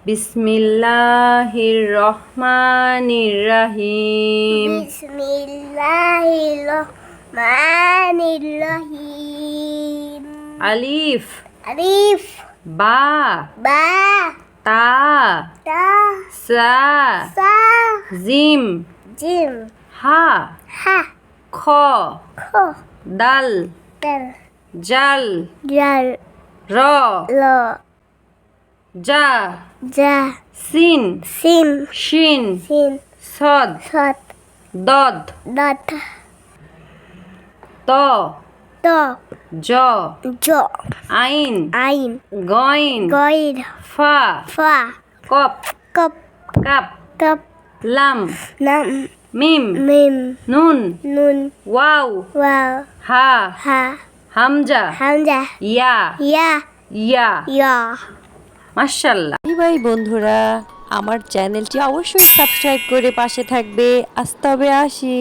বিসমিল্লাহির রহমানির রহিম। বিসমিল্লাহির রহমানির রহিম। আলিফ আলিফ বা বা তা তা সা সা জিম জিম হা হা খ খ দাল দাল জাল জাল র ল জা জা সিন সিন শিন সিন সদ সত দদ দত ত ত জ জ আইন আইন গইন গইন ফা ফা কপ কপ কাপ কপ লাম নাম মিম মিম নুন নুন ওয়াও ওয়াও হা হা হামজা হামজা ইয়া ইয়া ইয়া ইয়া। মাশাআল্লাহ। ভাই বন্ধুরা, আমার চ্যানেলটি অবশ্যই সাবস্ক্রাইব করে পাশে থাকবে। আজ তবে আসি।